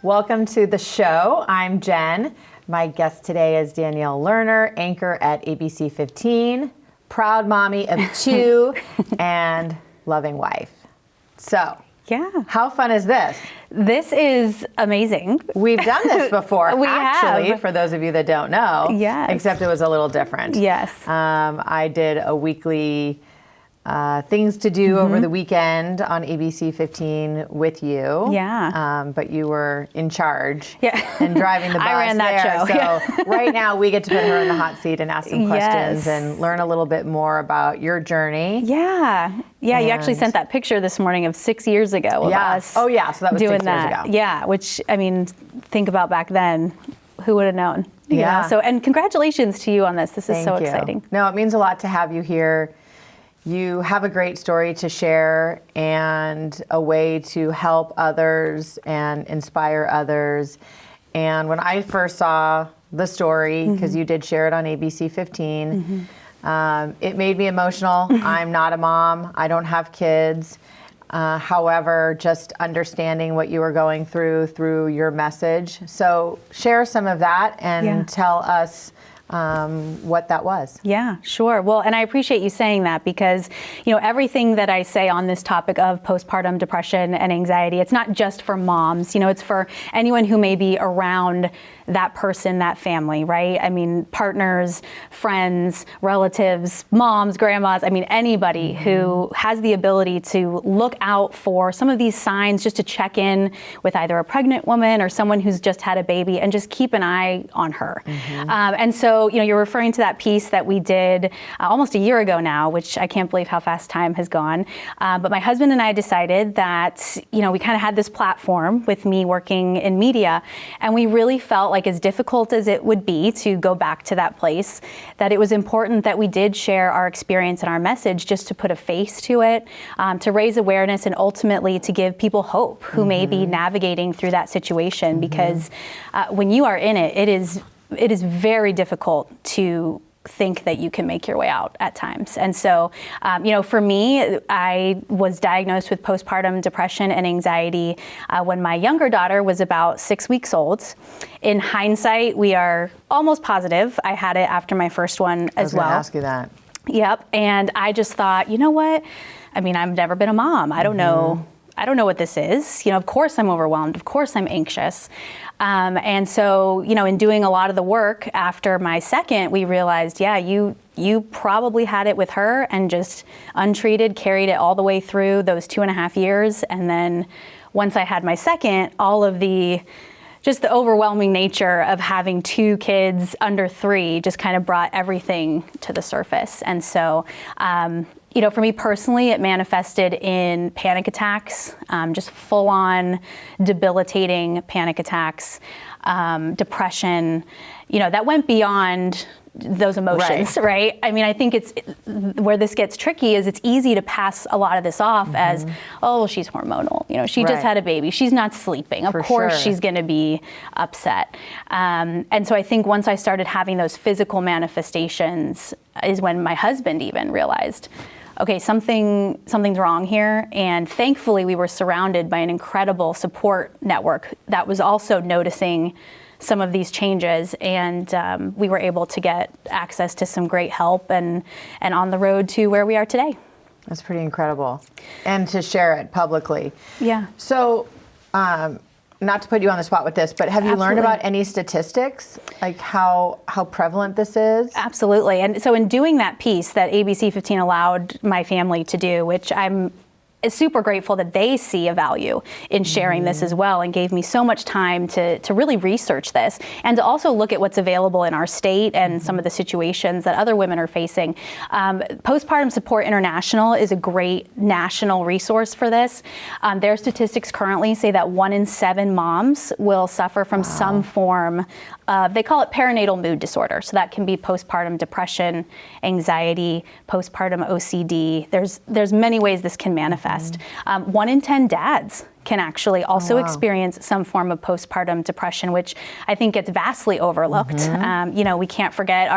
Welcome to the show. I'm Jen. My guest today is Danielle Lerner, anchor at ABC 15, proud mommy of 2, and loving wife. So, yeah. How fun is this? This is amazing. We've done this before, We actually, have. for those of you that don't know. Yes. Except it was a little different. Yes. I did a weekly things to do over the weekend on ABC 15 with you. Yeah. But you were in charge Yeah. and driving the bus. I ran that there. show. So right now we get to put her in the hot seat and ask some questions Yes. and learn a little bit more about your journey. Yeah. Yeah, you actually And- sent that picture this morning of 6 years ago of us. Oh yeah, so that was doing 6 years that. ago. Yeah, which, I mean, think about back then, who would have known? You Yeah. know? So, and congratulations to you on this. This is so Thank you. exciting. No, it means a lot to have you here. You have a great story to share and a way to help others and inspire others. And when I first saw the story, because you did share it on ABC 15, it made me emotional. I'm not a mom. I don't have kids. However, just understanding what you were going through your message. So share some of that and Yeah. tell us what that was. Yeah, sure. Well, and I appreciate you saying that because, you know, everything that I say on this topic of postpartum depression and anxiety, it's not just for moms, you know, it's for anyone who may be around that person, that family, right? I mean, partners, friends, relatives, moms, grandmas, I mean, anybody who has the ability to look out for some of these signs, just to check in with either a pregnant woman or someone who's just had a baby and just keep an eye on her. And so, you know, you're referring to that piece that we did almost a year ago now, which I can't believe how fast time has gone. But my husband and I decided that, you know, we kind of had this platform with me working in media, and we really felt like, as difficult as it would be to go back to that place, that it was important that we did share our experience and our message just to put a face to it, to raise awareness, and ultimately to give people hope who may be navigating through that situation. Because when you are in it, it is very difficult to think that you can make your way out at times. And so, you know, for me, I was diagnosed with postpartum depression and anxiety when my younger daughter was about 6 weeks old. In hindsight, we are almost positive I had it after my first one as well. I was going to ask you that. Yep. And I just thought, you know what? I mean, I've never been a mom. I don't know. I don't know what this is. You know, of course I'm overwhelmed. Of course I'm anxious. And so, you know, in doing a lot of the work after my second, we realized, yeah, you probably had it with her and just untreated, carried it all the way through those 2.5 years. And then once I had my second, all of just the overwhelming nature of having 2 kids under 3 just kind of brought everything to the surface. And so, you know, for me personally, it manifested in panic attacks, just full-on debilitating panic attacks, depression, you know, that went beyond those emotions, right? I mean, I think it's where this gets tricky is it's easy to pass a lot of this off as, oh, well, she's hormonal. You know, she just had a baby. She's not sleeping. Of course she's going to be upset. And so I think once I started having those physical manifestations is when my husband even realized, okay, something's wrong here. And thankfully we were surrounded by an incredible support network that was also noticing some of these changes, and we were able to get access to some great help and on the road to where we are today. That's pretty incredible. And to share it publicly. Yeah. So, not to put you on the spot with this, but have you learned about any statistics, like how prevalent this is? Absolutely. And so in doing that piece that ABC 15 allowed my family to do, which I'm super grateful that they see a value in sharing this as well, and gave me so much time to really research this and to also look at what's available in our state and some of the situations that other women are facing. Postpartum Support International is a great national resource for this. Their statistics currently say that 1 in 7 moms will suffer from some form of, they call it perinatal mood disorder. So that can be postpartum depression, anxiety, postpartum OCD. There's many ways this can manifest. 1 in 10 dads can actually also experience some form of postpartum depression, which I think gets vastly overlooked. We can't forget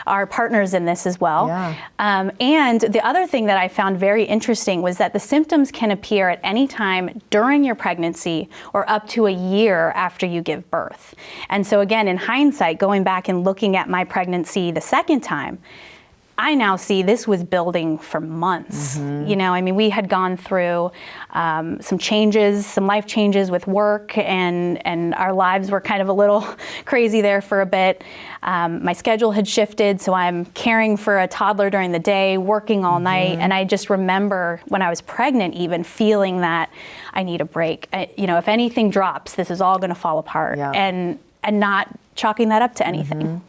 our partners in this as well. Yeah. And the other thing that I found very interesting was that the symptoms can appear at any time during your pregnancy or up to a year after you give birth. And so again, in hindsight, going back and looking at my pregnancy the second time, I now see this was building for months. We had gone through some changes, some life changes with work, and our lives were kind of a little crazy there for a bit. My schedule had shifted, so I'm caring for a toddler during the day, working all night, and I just remember when I was pregnant even feeling that I need a break. If anything drops, this is all going to fall apart, and not chalking that up to anything.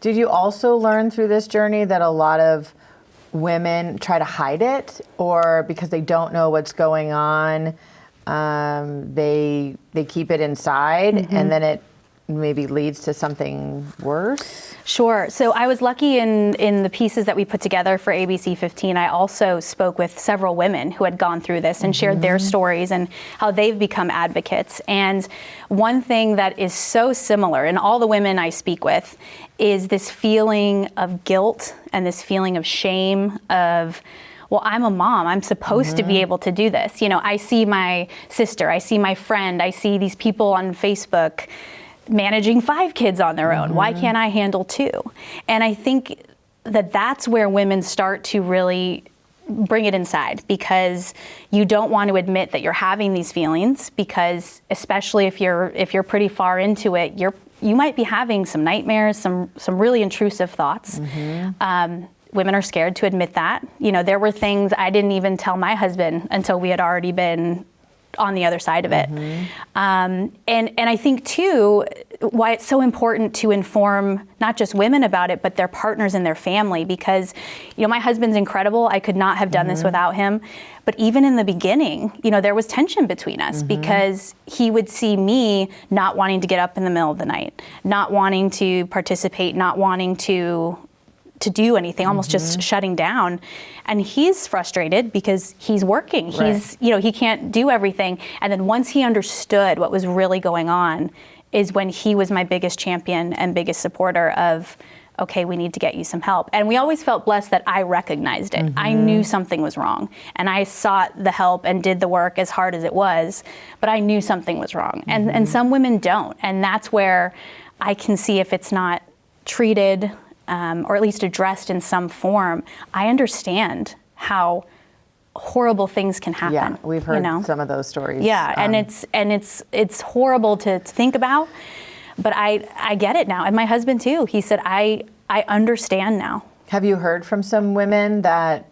Did you also learn through this journey that a lot of women try to hide it, or because they don't know what's going on, they keep it inside, and then it maybe leads to something worse? Sure. So I was lucky in the pieces that we put together for ABC 15. I also spoke with several women who had gone through this and shared their stories and how they've become advocates. And one thing that is so similar in all the women I speak with is this feeling of guilt and this feeling of shame of, well, I'm a mom. I'm supposed to be able to do this. I see my sister, I see my friend, I see these people on Facebook managing 5 kids on their own. Why can't I handle 2? And I think that that's where women start to really bring it inside, because you don't want to admit that you're having these feelings, because especially if you're pretty far into it, you might be having some nightmares, some really intrusive thoughts. Women are scared to admit that. There were things I didn't even tell my husband until we had already been on the other side of it. And I think too, why it's so important to inform not just women about it, but their partners and their family, because, my husband's incredible. I could not have done this without him. But even in the beginning, there was tension between us, because he would see me not wanting to get up in the middle of the night, not wanting to participate, not wanting to do anything, almost just shutting down. And he's frustrated because he's working. He's, he can't do everything. And then once he understood what was really going on is when he was my biggest champion and biggest supporter of, okay, we need to get you some help. And we always felt blessed that I recognized it. I knew something was wrong, and I sought the help and did the work as hard as it was, but I knew something was wrong. And some women don't. And that's where I can see if it's not treated or at least addressed in some form, I understand how horrible things can happen. Yeah, we've heard some of those stories. Yeah, and it's horrible to think about, but I get it now. And my husband too. He said, I understand now. Have you heard from some women that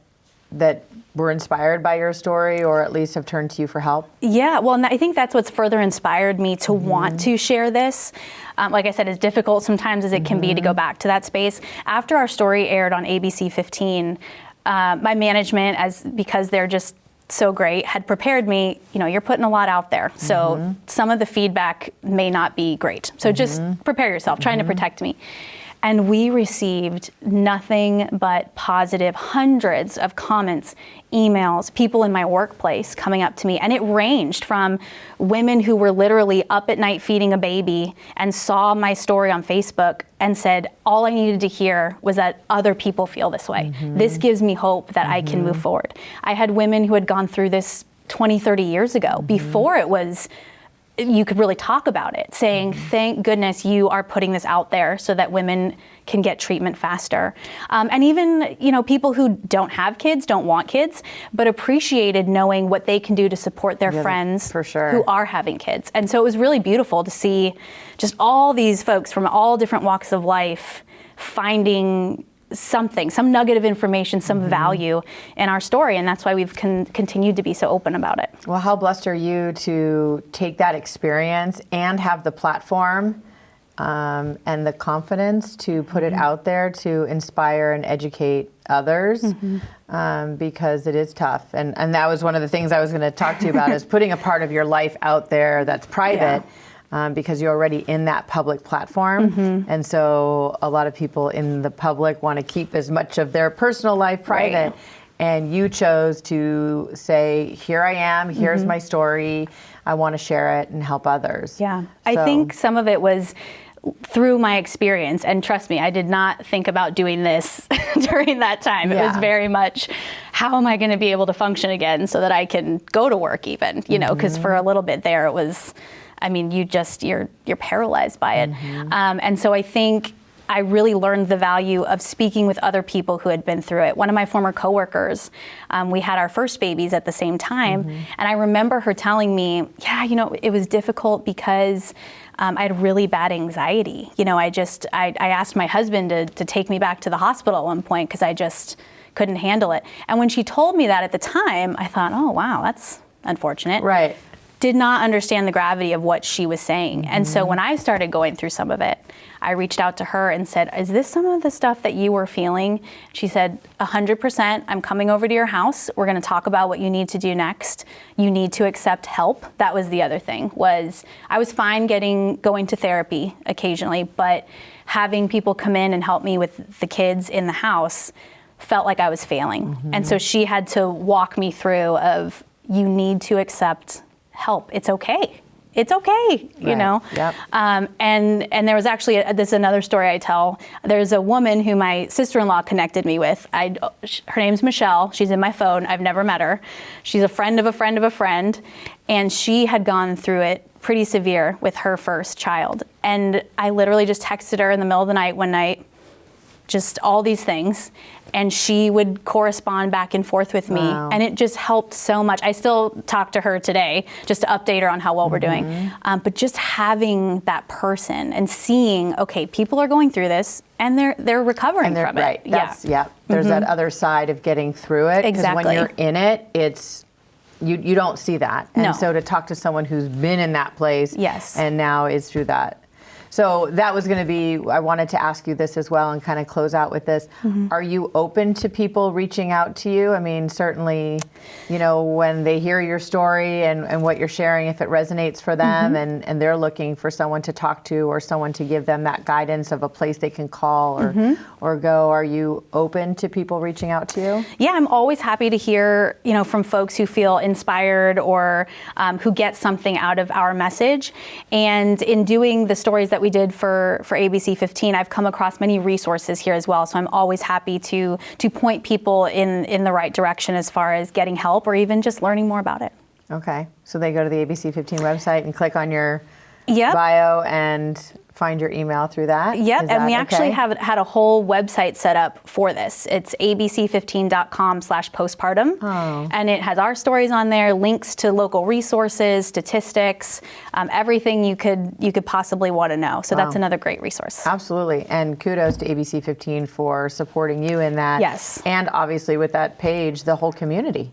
were inspired by your story, or at least have turned to you for help? Yeah, well, and I think that's what's further inspired me to want to share this. Like I said, as difficult sometimes as it can be to go back to that space. After our story aired on ABC 15, my management, because they're just so great, had prepared me, you're putting a lot out there. So some of the feedback may not be great. So just prepare yourself, trying to protect me. And we received nothing but positive, hundreds of comments, emails, people in my workplace coming up to me. And it ranged from women who were literally up at night feeding a baby and saw my story on Facebook and said, all I needed to hear was that other people feel this way. This gives me hope that I can move forward. I had women who had gone through this 20, 30 years ago, before it was you could really talk about it, saying, thank goodness you are putting this out there so that women can get treatment faster. And even, people who don't have kids, don't want kids, but appreciated knowing what they can do to support their friends for sure, who are having kids. And so it was really beautiful to see just all these folks from all different walks of life finding something, some nugget of information, some value in our story. And that's why we've continued to be so open about it. Well, how blessed are you to take that experience and have the platform and the confidence to put it out there to inspire and educate others, because it is tough. And that was one of the things I was going to talk to you about, is putting a part of your life out there that's private. Because you're already in that public platform. And so a lot of people in the public want to keep as much of their personal life private. And you chose to say, here I am, here's my story, I want to share it and help others. Yeah, I think some of it was through my experience, and trust me, I did not think about doing this during that time. It was very much, how am I going to be able to function again so that I can go to work even, you know, because for a little bit there it was, I mean, you're paralyzed by it. And so I think I really learned the value of speaking with other people who had been through it. One of my former coworkers, we had our first babies at the same time, and I remember her telling me, yeah, you know, it was difficult because I had really bad anxiety. You know, I asked my husband to take me back to the hospital at one point because I just couldn't handle it. And when she told me that at the time, I thought, oh, wow, that's unfortunate. Right. Did not understand the gravity of what she was saying. And so when I started going through some of it, I reached out to her and said, is this some of the stuff that you were feeling? She said, 100%, I'm coming over to your house. We're gonna talk about what you need to do next. You need to accept help. That was the other thing, was I was fine going to therapy occasionally, but having people come in and help me with the kids in the house felt like I was failing. And so she had to walk me through of, you need to accept help. It's okay. It's okay, you know? Yep. And there was actually, this is another story I tell. There's a woman who my sister-in-law connected me with. Her name's Michelle. She's in my phone. I've never met her. She's a friend of a friend of a friend. And she had gone through it pretty severe with her first child. And I literally just texted her in the middle of the night one night, just all these things. And she would correspond back and forth with me. And it just helped so much. I still talk to her today just to update her on how well we're doing. But just having that person and seeing, okay, people are going through this and they're recovering from it. Right. There's that other side of getting through it. Exactly. Because when you're in it, it's, you don't see that. And so to talk to someone who's been in that place and now is through that. So that was going to be, I wanted to ask you this as well and kind of close out with this. Are you open to people reaching out to you? I mean, certainly, you know, when they hear your story and what you're sharing, if it resonates for them and they're looking for someone to talk to or someone to give them that guidance of a place they can call or go, are you open to people reaching out to you? Yeah, I'm always happy to hear, you know, from folks who feel inspired or who get something out of our message. And in doing the stories that we did for ABC 15, I've come across many resources here as well. So I'm always happy to point people in the right direction as far as getting help or even just learning more about it. Okay, so they go to the ABC 15 website and click on your bio and find your email through that? And we actually have had a whole website set up for this. It's abc15.com/postpartum. And it has our stories on there, links to local resources, statistics, everything you could possibly want to know. So that's another great resource. Absolutely. And kudos to ABC 15 for supporting you in that. Yes. And obviously with that page, the whole community.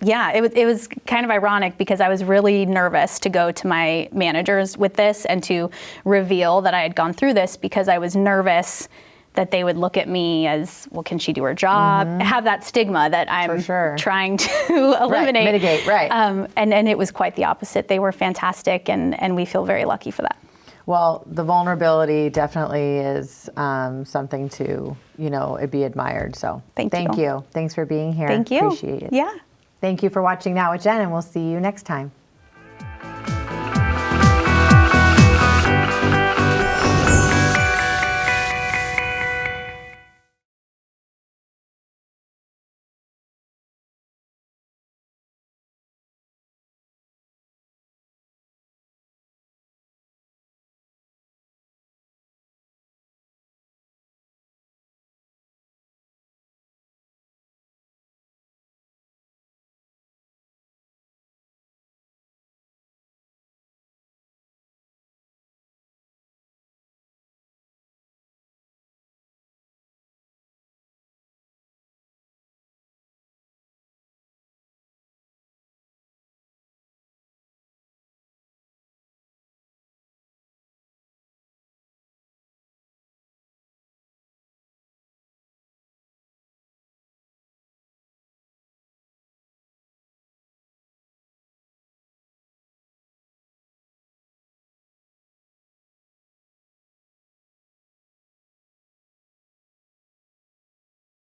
Yeah, it was kind of ironic because I was really nervous to go to my managers with this and to reveal that I had gone through this because I was nervous that they would look at me as, well, can she do her job? Have that stigma that I'm trying to eliminate. Mitigate, right. And it was quite the opposite. They were fantastic and we feel very lucky for that. Well, the vulnerability definitely is something to, you know, be admired. So thank you. Thanks for being here. Thank you. Appreciate it. Yeah. Thank you for watching Now with Jen, and we'll see you next time.